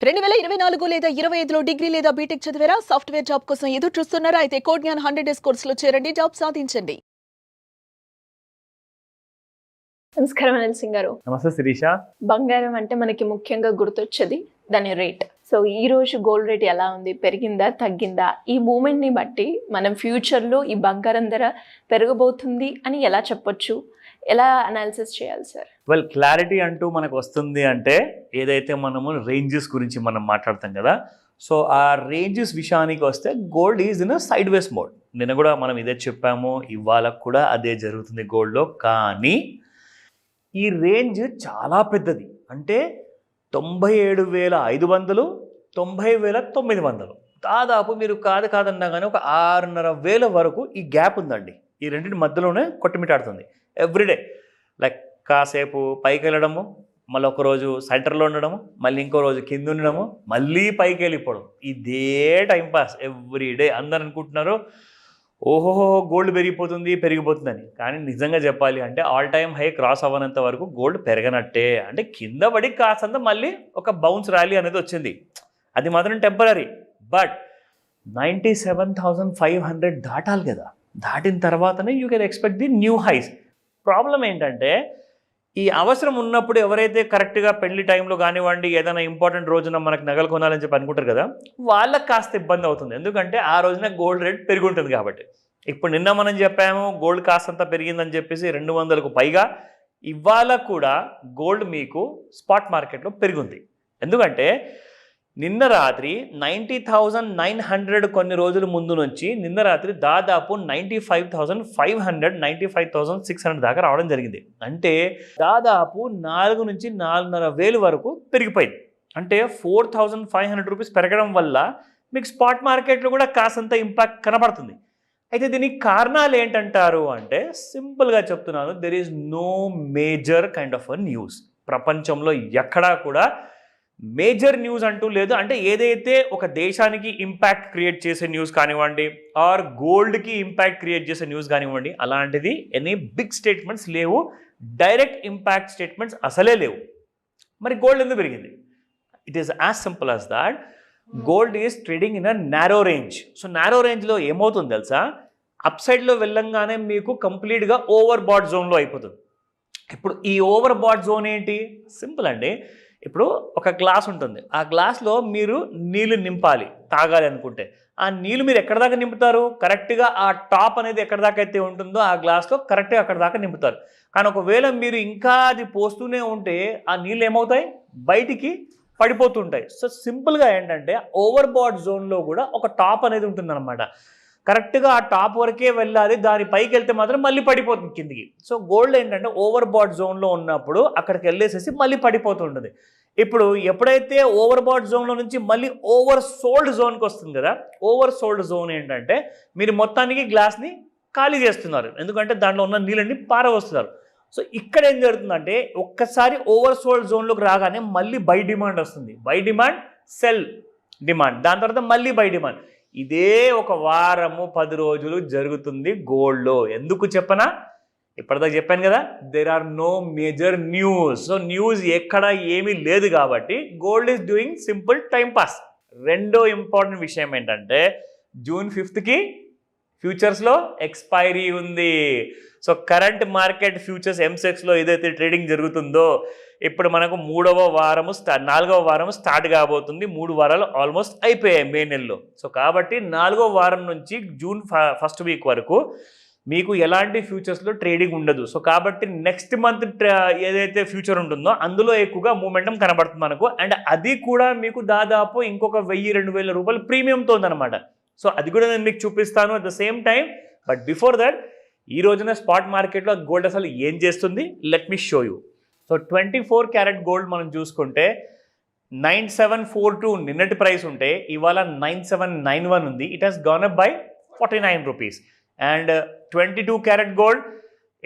2024 లేదా 25లో డిగ్రీ లేదా బీటెక్ చదివారా? సాఫ్ట్వేర్ జాబ్ కోసం ఎదురు చూస్తున్నారా? అయితే కోడ్ జ్ఞాన్ 100 డేస్ కోర్సులో చేరండి, జాబ్ సాధించండి. నమస్కారం అనిల్ సింగ్ గారు. నమస్తే శిరీష. బంగారం అంటే మనకి ముఖ్యంగా గుర్తొచ్చేది దాని రేట్. సో ఈ రోజు గోల్డ్ రేట్ ఎలా ఉంది? పెరిగిందా, తగ్గిందా? ఈ మూమెంట్ ని బట్టి మనం ఫ్యూచర్ లో ఈ బంగారం ధర పెరగబోతుంది అని ఎలా చెప్పొచ్చు? ఎలా అనాలిసిస్ చేయాలి సార్? వెల్, క్లారిటీ అంటూ మనకు వస్తుంది అంటే ఏదైతే మనము రేంజెస్ గురించి మనం మాట్లాడతాం కదా, సో ఆ రేంజెస్ విషయానికి వస్తే gold is in side ways mode. నిన్న కూడా మనం ఇదే చెప్పాము, ఇవాళ కూడా అదే జరుగుతుంది గోల్డ్లో. కానీ ఈ రేంజ్ చాలా పెద్దది. అంటే 97,500, 90,900, దాదాపు మీరు కాదన్నా కానీ ఒక 6,500 వరకు ఈ గ్యాప్ ఉందండి. ఈ రెండింటి మధ్యలోనే కొట్టుమిటాడుతుంది ఎవ్రీడే. లైక్ కాసేపు పైకి వెళ్ళడము, మళ్ళీ ఒకరోజు సెంటర్లో ఉండడము, మళ్ళీ ఇంకో రోజు కింద ఉండడము, మళ్ళీ పైకి వెళ్ళిపోవడం. ఇదే టైంపాస్ ఎవ్రీడే. అందరు అనుకుంటున్నారు ఓహోహో గోల్డ్ పెరిగిపోతుందని. కానీ నిజంగా చెప్పాలి అంటే ఆల్ టైమ్ హై క్రాస్ అవ్వనంత వరకు గోల్డ్ పెరగనట్టే. అంటే కింద పడి కాసంత మళ్ళీ ఒక బౌన్స్ ర్యాలీ అనేది వచ్చింది, అది మాత్రం టెంపరీ. బట్ 97,500 దాటాలి కదా, దాటిన తర్వాతనే you can expect the new highs. Problem ఏంటంటే ఈ అవసరం ఉన్నప్పుడు ఎవరైతే కరెక్ట్గా పెళ్లి టైంలో కానివ్వండి, ఏదైనా ఇంపార్టెంట్ రోజున మనకు నగలు కొనాలని చెప్పి అనుకుంటారు కదా, వాళ్ళకి కాస్త ఇబ్బంది అవుతుంది. ఎందుకంటే ఆ రోజున గోల్డ్ రేట్ పెరిగి ఉంటుంది కాబట్టి. ఇప్పుడు నిన్న మనం చెప్పాము గోల్డ్ కాస్తంత పెరిగిందని చెప్పేసి 200కు పైగా. ఇవాళ కూడా గోల్డ్ మీకు స్పాట్ మార్కెట్లో పెరిగింది. ఎందుకంటే నిన్న రాత్రి 90,900 కొన్ని రోజుల ముందు నుంచి నిన్న రాత్రి దాదాపు 95,500, 95,600 దాకా రావడం జరిగింది. అంటే దాదాపు 4 నుంచి 4,500 వరకు పెరిగిపోయింది. అంటే 4,500 రూపీస్ పెరగడం వల్ల మీకు స్పాట్ మార్కెట్లో కూడా కాసంత ఇంపాక్ట్ కనబడుతుంది. అయితే దీనికి కారణాలు ఏంటంటారు అంటే సింపుల్గా చెప్తున్నాను, there is no major kind of a news. ప్రపంచంలో ఎక్కడా కూడా మేజర్ న్యూస్ అంటూ లేదు. అంటే ఏదైతే ఒక దేశానికి ఇంపాక్ట్ క్రియేట్ చేసే న్యూస్ కానివ్వండి, ఆర్ గోల్డ్కి ఇంపాక్ట్ క్రియేట్ చేసే న్యూస్ కానివ్వండి, అలాంటిది ఎనీ బిగ్ స్టేట్మెంట్స్ లేవు. డైరెక్ట్ ఇంపాక్ట్ స్టేట్మెంట్స్ అసలే లేవు. మరి గోల్డ్ ఎందుకు పెరిగింది? It is as simple as that. Gold is trading in a narrow range. So narrow రేంజ్లో ఏమవుతుంది తెలుసా, అప్ సైడ్లో వెళ్ళంగానే మీకు కంప్లీట్గా ఓవర్ బాట్ జోన్లో అయిపోతుంది. ఇప్పుడు ఈ ఓవర్ బాట్ జోన్ ఏంటి? సింపుల్ అండి. ఇప్పుడు ఒక గ్లాస్ ఉంటుంది, ఆ గ్లాస్లో మీరు నీళ్ళు నింపాలి తాగాలి అనుకుంటే, ఆ నీళ్ళు మీరు ఎక్కడ దాకా నింపుతారు? కరెక్ట్గా ఆ టాప్ అనేది ఎక్కడ దాకా అయితే ఉంటుందో ఆ గ్లాస్లో కరెక్ట్గా అక్కడ దాకా నింపుతారు. కానీ ఒకవేళ మీరు ఇంకా అది పోస్తూనే ఉంటే ఆ నీళ్ళు ఏమవుతాయి? బయటికి పడిపోతుంటాయి. సో సింపుల్గా ఏంటంటే ఓవర్ బాట్ జోన్లో కూడా ఒక టాప్ అనేది ఉంటుందన్నమాట. కరెక్ట్గా ఆ టాప్ వరకే వెళ్ళాలి, దాని పైకి వెళ్తే మాత్రం మళ్ళీ పడిపోతుంది కిందికి. సో గోల్డ్ ఏంటంటే ఓవర్ బాట్ జోన్లో ఉన్నప్పుడు అక్కడికి వెళ్ళేసేసి మళ్ళీ పడిపోతుంటుంది. ఇప్పుడు ఎప్పుడైతే ఓవర్ బాట్ జోన్లో నుంచి మళ్ళీ ఓవర్ సోల్డ్ జోన్కి వస్తుంది కదా, ఓవర్ సోల్డ్ జోన్ ఏంటంటే మీరు మొత్తానికి గ్లాస్ని ఖాళీ చేస్తున్నారు, ఎందుకంటే దాంట్లో ఉన్న నీళ్ళని పారవస్తున్నారు. సో ఇక్కడ ఏం జరుగుతుందంటే ఒక్కసారి ఓవర్ సోల్డ్ జోన్లోకి రాగానే మళ్ళీ బై డిమాండ్ వస్తుంది. బై డిమాండ్, సెల్ డిమాండ్, దాని తర్వాత మళ్ళీ బై డిమాండ్. ఇదే ఒక వారము 10 రోజులు జరుగుతుంది గోల్డ్లో. ఎందుకు చెప్పనా? ఇప్పటిదాకా చెప్పాను కదా, there are no major news. So news ఎక్కడ ఏమీ లేదు కాబట్టి gold is doing simple time pass. రెండో ఇంపార్టెంట్ విషయం ఏంటంటే June 5కి ఫ్యూచర్స్లో ఎక్స్పైరీ ఉంది. సో కరెంట్ మార్కెట్ ఫ్యూచర్స్ ఎంసెక్స్లో ఏదైతే ట్రేడింగ్ జరుగుతుందో ఇప్పుడు మనకు 4వ వారము స్టార్ట్ కాబోతుంది. 3 వారాలు ఆల్మోస్ట్ అయిపోయాయి మే నెలలో. సో కాబట్టి 4వ వారం నుంచి June 1st వీక్ వరకు మీకు ఎలాంటి ఫ్యూచర్స్లో ట్రేడింగ్ ఉండదు. సో కాబట్టి నెక్స్ట్ మంత్ ఏదైతే ఫ్యూచర్ ఉంటుందో అందులో ఎక్కువగా మూమెంటం కనబడుతుంది మనకు. అండ్ అది కూడా మీకు దాదాపు ఇంకొక 1,000-2,000 రూపాయలు ప్రీమియంతో ఉందన్నమాట. సో అది కూడా నేను మీకు చూపిస్తాను at the same time. But before that ఈ రోజున స్పాట్ మార్కెట్లో గోల్డ్ అసలు ఏం చేస్తుంది, let me show you. So 24 carat gold మనం చూసుకుంటే 9742 నిన్నటి ప్రైస్ ఉంటే ఇవాళ 9791 ఉంది. It has gone up by 49 rupees. And 22 carat gold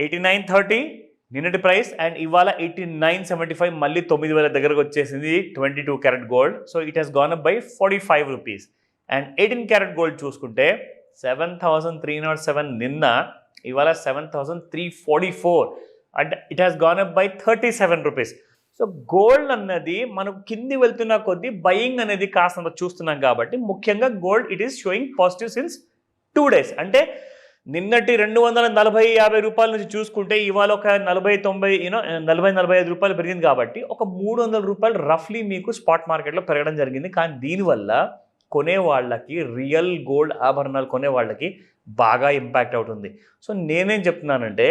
8930 నిన్నటి ప్రైస్, అండ్ ఇవాళ 8975 మళ్ళీ 9,000 దగ్గరకు వచ్చేసింది 22 carat gold. So it has gone up by 45 rupees. And 18 carat gold చూసుకుంటే 7,307 నిన్న, ఇవాళ 7,344. And it has gone up by 37 rupees. So gold అన్నది మనకు కింది వెళ్తున్న కొద్దీ బయింగ్ అనేది కాస్తంత చూస్తున్నాం కాబట్టి ముఖ్యంగా gold it is showing positive since 2 days. అంటే నిన్నటి 240-50 రూపాయల నుంచి చూసుకుంటే ఇవాళ ఒక 40-45 రూపాయలు పెరిగింది కాబట్టి ఒక 300 రూపాయలు రఫ్లీ మీకు స్పాట్ మార్కెట్లో పెరగడం జరిగింది. కానీ దీనివల్ల కొనే వాళ్ళకి రియల్ గోల్డ్ ఆభరణాలు కొనే వాళ్ళకి బాగా ఇంపాక్ట్ అవుతుంది. సో నేనేం చెప్తున్నానంటే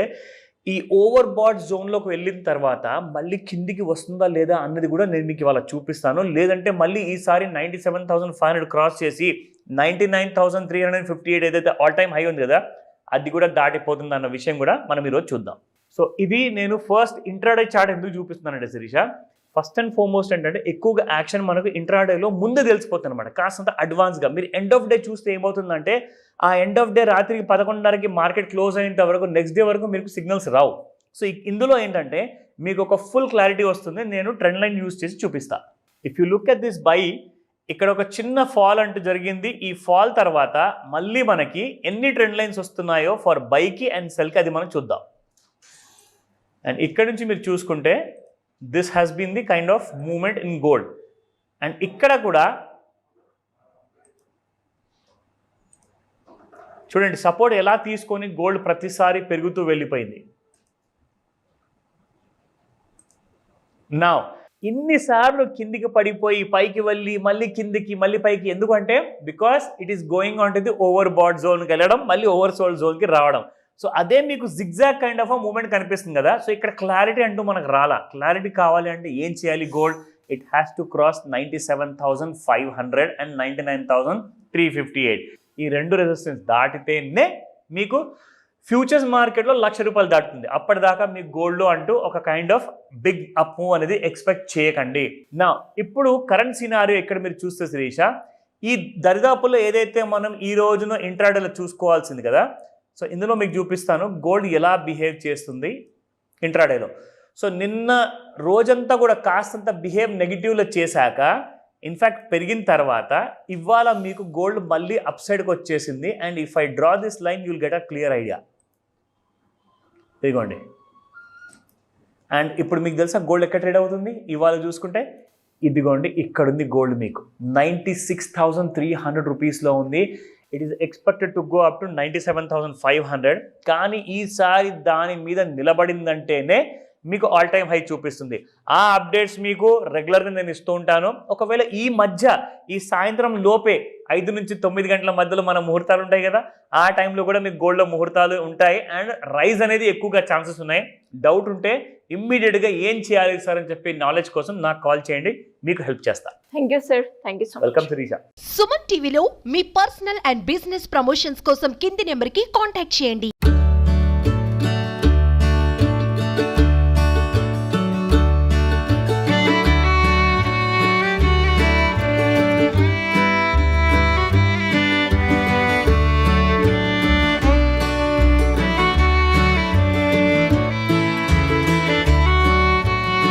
ఈ ఓవర్ బాట్ జోన్లోకి వెళ్ళిన తర్వాత మళ్ళీ కిందికి వస్తుందా లేదా అన్నది కూడా నేను మీకు ఇవాళ చూపిస్తాను. లేదంటే మళ్ళీ ఈసారి 97,500 క్రాస్ చేసి 99,358 ఏదైతే ఆల్ టైమ్ హై ఉంది కదా అది కూడా దాటిపోతుంది అన్న విషయం కూడా మనం ఈరోజు చూద్దాం. సో ఇది నేను ఫస్ట్ ఇంట్రాడే చార్ట్ ఎందుకు చూపిస్తున్నానంటే శిరీష, ఫస్ట్ అండ్ ఫార్మోస్ట్ ఏంటంటే ఎక్కువగా యాక్షన్ మనకు ఇంట్రాడేలో ముందే తెలిసిపోతుంది అనమాట, కాస్తంత అడ్వాన్స్గా. మీరు ఎండ్ ఆఫ్ డే చూస్తే ఏమవుతుందంటే ఆ ఎండ్ ఆఫ్ డే రాత్రికి 11:30కి మార్కెట్ క్లోజ్ అయ్యేంత వరకు నెక్స్ట్ డే వరకు మీకు సిగ్నల్స్ రావు. సో ఇందులో ఏంటంటే మీకు ఒక ఫుల్ క్లారిటీ వస్తుంది. నేను ట్రెండ్ లైన్ యూజ్ చేసి చూపిస్తా. If you look at this by, ఇక్కడ ఒక చిన్న ఫాల్ అంటూ జరిగింది. ఈ ఫాల్ తర్వాత మళ్ళీ మనకి ఎన్ని ట్రెండ్ లైన్స్ వస్తున్నాయో ఫర్ బైకి అండ్ సెల్కి అది మనం చూద్దాం. అండ్ ఇక్కడ నుంచి మీరు చూసుకుంటే this has been the kind of movement in gold. And ఇక్కడ కూడా చూడండి సపోర్ట్ ఎలా తీసుకొని గోల్డ్ ప్రతిసారి పెరుగుతూ వెళ్ళిపోయింది. నా ఇన్నిసార్లు కిందికి పడిపోయి పైకి వెళ్ళి మళ్ళీ కిందికి మళ్ళీ పైకి, ఎందుకంటే because it is going on to the overbought జోన్కి వెళ్ళడం మళ్ళీ ఓవర్ సోల్డ్ జోన్కి రావడం. సో అదే మీకు జిగ్జాగ్ కైండ్ ఆఫ్ మూమెంట్ కనిపిస్తుంది కదా. సో ఇక్కడ క్లారిటీ అంటూ మనకు రాలా. క్లారిటీ కావాలి అంటే ఏం చేయాలి? Gold it has to cross 97,500 and 99,358. ఈ రెండు రెసిస్టెన్స్ దాటితేనే మీకు ఫ్యూచర్స్ మార్కెట్లో ₹1,00,000 దాటుతుంది. అప్పటిదాకా మీకు గోల్డ్ అంటూ ఒక kind of big up move అనేది ఎక్స్పెక్ట్ చేయకండి. నా ఇప్పుడు కరెంట్ సినారియో ఇక్కడ మీరు చూస్తే శిరీష, ఈ దరిదాపుల్లో ఏదైతే మనం ఈ రోజున ఇంట్రాడేలో చూసుకోవాల్సింది కదా. సో ఇందులో మీకు చూపిస్తాను గోల్డ్ ఎలా బిహేవ్ చేస్తుంది ఇంట్రాడేలో. సో నిన్న రోజంతా కూడా కాస్తంత బిహేవ్ నెగిటివ్లో చేశాక ఇన్ఫ్యాక్ట్ పెరిగిన తర్వాత ఇవాళ మీకు గోల్డ్ మళ్ళీ అప్ సైడ్కి వచ్చేసింది. And if I draw this line you will get a clear idea. ఇదిగోండి. అండ్ ఇప్పుడు మీకు తెలుసా గోల్డ్ ఎక్కడ ట్రేడ్ అవుతుంది ఇవాళ చూసుకుంటే? ఇదిగోండి ఇక్కడుంది గోల్డ్ మీకు 96,300 రూపీస్లో ఉంది. It is expected to go up to 97,500. కానీ ఈసారి దాని మీద నిలబడిందంటేనే మీకు ఆల్ టైమ్ హై చూపిస్తుంది. ఆ అప్డేట్స్ మీకు రెగ్యులర్గా నేను ఇస్తూ ఉంటాను. ఒకవేళ ఈ మధ్య ఈ సాయంత్రం లోపే 5 నుంచి 9 గంటల మధ్యలో మన ముహూర్తాలు ఉంటాయి కదా, ఆ టైంలో కూడా మీకు గోల్డ్లో ముహూర్తాలు ఉంటాయి. అండ్ రైజ్ అనేది ఎక్కువగా ఛాన్సెస్ ఉన్నాయి. డౌట్ ఉంటే ఇమ్మీడియట్గా ఏం చేయాలి సార్ అని చెప్పి నాలెడ్జ్ కోసం నాకు కాల్ చేయండి, మీకు హెల్ప్ చేస్తా. Thank you sir. Thank you so much. Welcome Shirisha. Suman టీవీలో మీ పర్సనల్ అండ్ బిజినెస్ ప్రమోషన్స్ కోసం కింది నెంబర్కి కాంటాక్ట్ చేయండి.